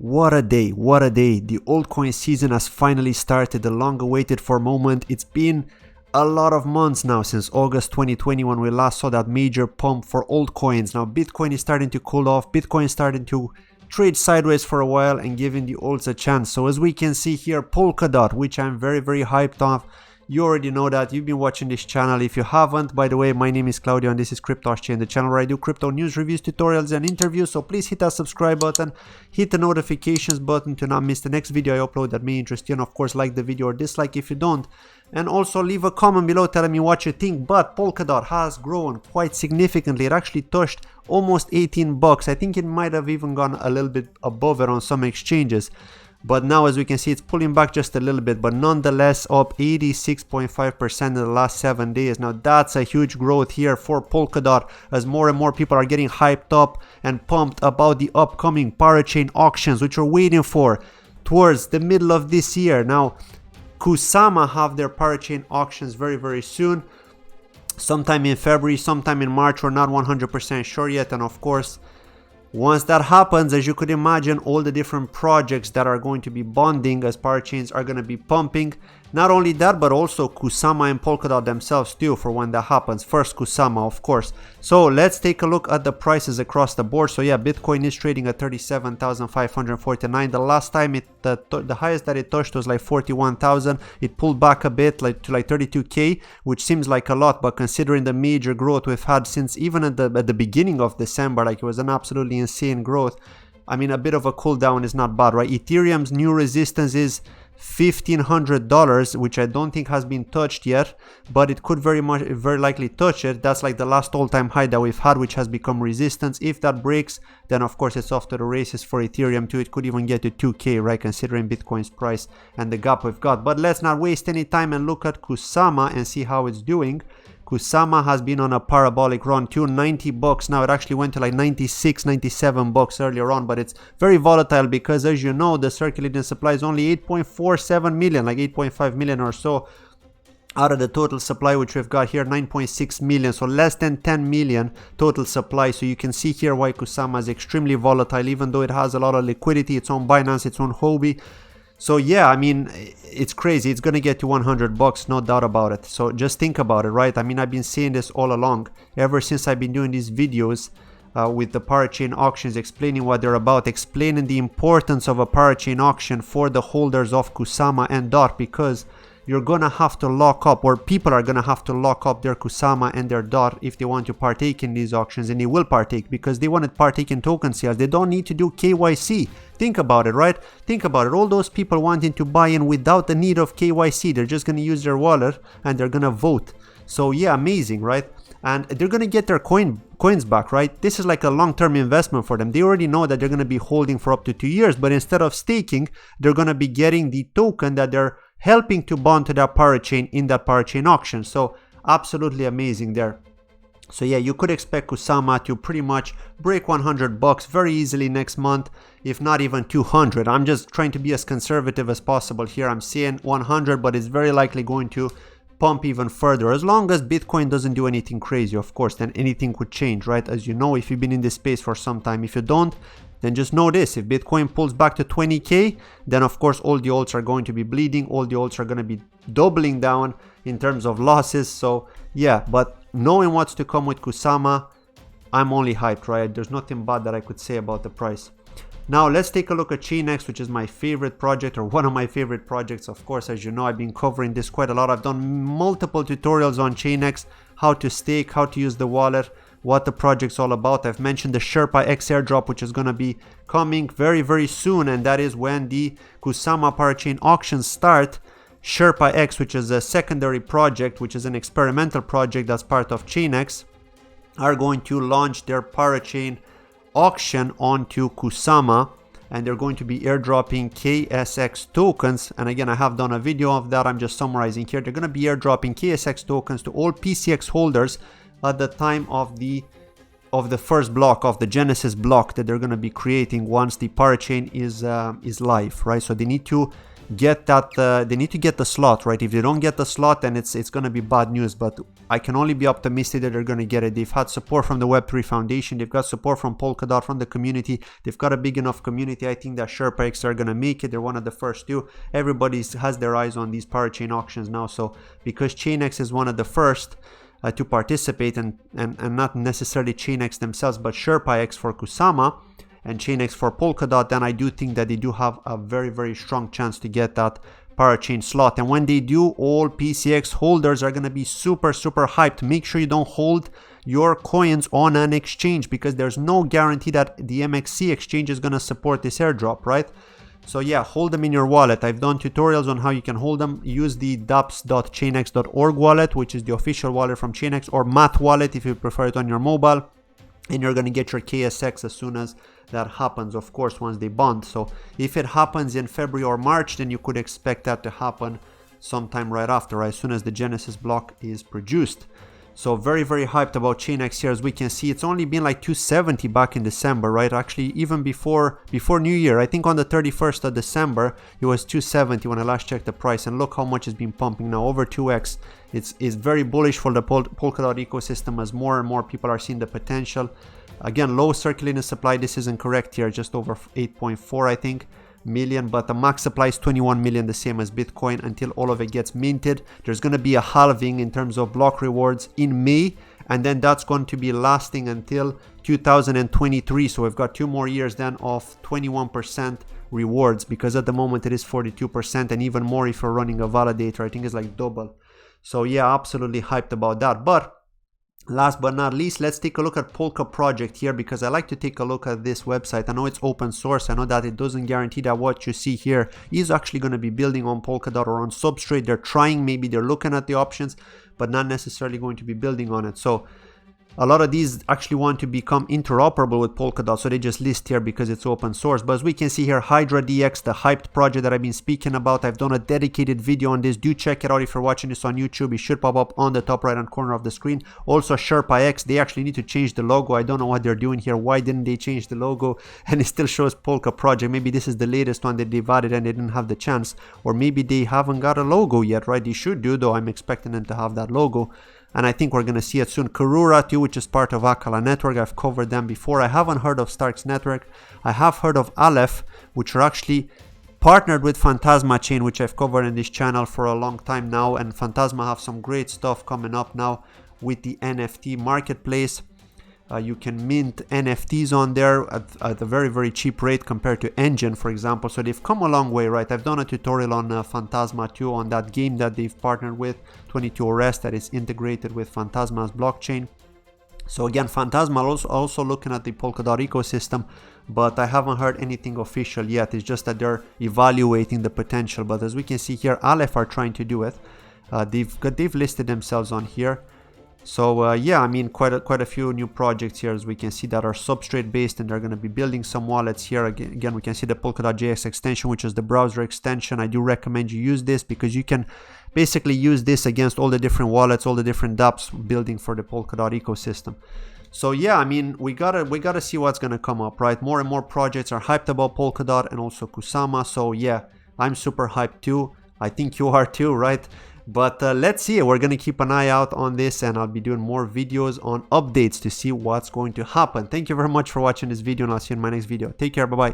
What a day, what a day. The altcoin season has finally started, the long awaited for moment. It's been a lot of months now since August 2020 when we last saw that major pump for altcoins. Now Bitcoin is starting to cool off, Bitcoin is starting to trade sideways for a while and giving the alts a chance. So as we can see here, Polkadot, which I'm very hyped on. You already know that, you've been watching this channel. If you haven't, by the way, my name is Claudio and this is CryptoChain, the channel where I do crypto news, reviews, tutorials and interviews. So please hit that subscribe button, hit the notifications button to not miss the next video I upload that may interest you, and of course like the video or dislike if you don't. And also leave a comment below telling me what you think. But Polkadot has grown quite significantly. It actually touched almost 18 bucks. I think it might have even gone a little bit above it on some exchanges. But now, as we can see, it's pulling back just a little bit, but nonetheless up 86.5% in the last 7 days. Now that's a huge growth here for Polkadot, as more and more people are getting hyped up and pumped about the upcoming parachain auctions, which we're waiting for towards the middle of this year. Now Kusama have their parachain auctions very soon, sometime in February, sometime in March. We're not 100% sure yet, and of course once that happens, as you could imagine, all the different projects that are going to be bonding as parachains are going to be pumping. Not only that, but also Kusama and Polkadot themselves too, for when that happens. First Kusama, of course. So let's take a look at the prices across the board. So yeah, Bitcoin is trading at 37,549. The last time the highest that it touched was like 41,000. It pulled back a bit, like to like 32k, which seems like a lot, but considering the major growth we've had since even at the beginning of December, like it was an absolutely insane growth. I mean, a bit of a cool down is not bad, right? Ethereum's new resistance is $1,500, which I don't think has been touched yet, but it could very likely touch it. That's like the last all-time high that we've had, which has become resistance. If that breaks, then of course it's off to the races for Ethereum too. It could even get to 2k, right, considering Bitcoin's price and the gap we've got. But let's not waste any time and look at Kusama and see how it's doing. Kusama has been on a parabolic run too, 90 bucks. Now it actually went to like 96, 97 bucks earlier on, but it's very volatile because, as you know, the circulating supply is only 8.47 million, like 8.5 million or so out of the total supply, which we've got here 9.6 million, so less than 10 million total supply. So you can see here why Kusama is extremely volatile, even though it has a lot of liquidity, its own Binance, its own Huobi. So yeah, I mean, it's crazy. It's gonna get to 100 bucks, no doubt about it. So just think about it, right? I mean, I've been saying this all along, ever since I've been doing these videos with the parachain auctions, explaining what they're about, explaining the importance of a parachain auction for the holders of Kusama and DOT, because you're gonna have to lock up, or people are gonna have to lock up their Kusama and their DOT if they want to partake in these auctions, and they will partake because they want to partake in token sales. They don't need to do KYC. Think about it, right? Think about it. All those people wanting to buy in without the need of KYC, they're just gonna use their wallet and they're gonna vote. So yeah, amazing, right? And they're gonna get their coins back, right? This is like a long-term investment for them. They already know that they're gonna be holding for up to 2 years, but instead of staking, they're gonna be getting the token that they're helping to bond to that parachain in that parachain auction. So absolutely amazing there. So yeah, you could expect Kusama to pretty much break 100 bucks very easily next month, if not even 200. I'm just trying to be as conservative as possible here. I'm saying 100, but it's very likely going to pump even further, as long as Bitcoin doesn't do anything crazy. Of course, then anything could change, right? As you know, if you've been in this space for some time. If you don't, then just know this: if Bitcoin pulls back to 20k, then of course all the alts are going to be bleeding, all the alts are going to be doubling down in terms of losses. So yeah, but knowing what's to come with Kusama, I'm only hyped, right? There's nothing bad that I could say about the price. Now let's take a look at ChainX, which is my favorite project, or one of my favorite projects. Of course, as you know, I've been covering this quite a lot. I've done multiple tutorials on ChainX, how to stake, how to use the wallet, what the project's all about. I've mentioned the Sherpa X airdrop, which is going to be coming very soon, and that is when the Kusama parachain auctions start. Sherpa X, which is a secondary project, which is an experimental project that's part of ChainX, are going to launch their parachain auction onto Kusama, and they're going to be airdropping KSX tokens. And again, I have done a video of that. I'm just summarizing here. They're going to be airdropping KSX tokens to all PCX holders at the time of the first block, of the Genesis block that they're going to be creating once the parachain is live, right? So they need to get that, they need to get the slot, right? If they don't get the slot, then it's going to be bad news, but I can only be optimistic that they're going to get it. They've had support from the Web3 Foundation, they've got support from Polkadot, from the community, they've got a big enough community. I think that ChainX are going to make it. They're one of the first two. Everybody has their eyes on these parachain auctions now, so because ChainX is one of the first to participate, and not necessarily ChainX themselves, but ChainX for Kusama and ChainX for Polkadot, then I do think that they do have a very, very strong chance to get that parachain slot. And when they do, all PCX holders are going to be super, super hyped. Make sure you don't hold your coins on an exchange, because there's no guarantee that the MXC exchange is going to support this airdrop, right? So yeah, hold them in your wallet. I've done tutorials on how you can hold them. Use the dapps.chainx.org wallet, which is the official wallet from ChainX, or Math wallet if you prefer it on your mobile. And you're going to get your KSX as soon as that happens, of course, once they bond. So if it happens in February or March, then you could expect that to happen sometime right after, right? As soon as the Genesis block is produced. So very, very hyped about ChainX here. As we can see, it's only been like 270 back in December, right? Actually, even before New Year, I think on the 31st of December, it was 270 when I last checked the price. And look how much it's been pumping now, over 2x. It's very bullish for the Polkadot ecosystem, as more and more people are seeing the potential. Again, low circulating supply. This isn't correct here, just over 8.4, I think, million, but the max supply is 21 million, the same as Bitcoin, until all of it gets minted. There's going to be a halving in terms of block rewards in May, and then that's going to be lasting until 2023. So we've got 2 more years then of 21% rewards, because at the moment it is 42%, and even more if you're running a validator. I think it's like double. So yeah, absolutely hyped about that. But last but not least, let's take a look at PolkaProject here, because I like to take a look at this website. I know it's open source. I know that it doesn't guarantee that what you see here is actually going to be building on Polkadot or on Substrate. They're trying, maybe they're looking at the options, but not necessarily going to be building on it. So a lot of these actually want to become interoperable with Polkadot, so they just list here because it's open source. But as we can see here, Hydra DX, the hyped project that I've been speaking about, I've done a dedicated video on this. Do check it out if you're watching this on YouTube. It should pop up on the top right hand corner of the screen. Also ChainX, they actually need to change the logo. I don't know what they're doing here. Why didn't they change the logo? And it still shows PolkaProject. Maybe this is the latest one that they've added and they didn't have the chance, or maybe they haven't got a logo yet, right? They should do, though. I'm expecting them to have that logo, and I think we're going to see it soon. Karura too, which is part of Akala Network. I've covered them before. I haven't heard of Stark's Network. I have heard of Aleph, which are actually partnered with Phantasma Chain, which I've covered in this channel for a long time now. And Phantasma have some great stuff coming up now with the NFT marketplace. You can mint NFTs on there at a very, very cheap rate compared to Engine, for example. So they've come a long way, right? I've done a tutorial on Phantasma too, on that game that they've partnered with, 22RS, that is integrated with Phantasma's blockchain. So again, Phantasma also looking at the Polkadot ecosystem, but I haven't heard anything official yet. It's just that they're evaluating the potential. But as we can see here, Aleph are trying to do it. They've listed themselves on here. So yeah, I mean, quite a few new projects here, as we can see, that are Substrate based, and they're going to be building some wallets here. Again, we can see the Polkadot.js extension, which is the browser extension. I do recommend you use this, because you can basically use this against all the different wallets, all the different dApps building for the Polkadot ecosystem. So yeah, I mean, we gotta see what's gonna come up, right? More and more projects are hyped about Polkadot and also Kusama. So yeah, I'm super hyped too. I think you are too, right? But let's see. We're going to keep an eye out on this, and I'll be doing more videos on updates to see what's going to happen. Thank you very much for watching this video, and I'll see you in my next video. Take care. Bye-bye.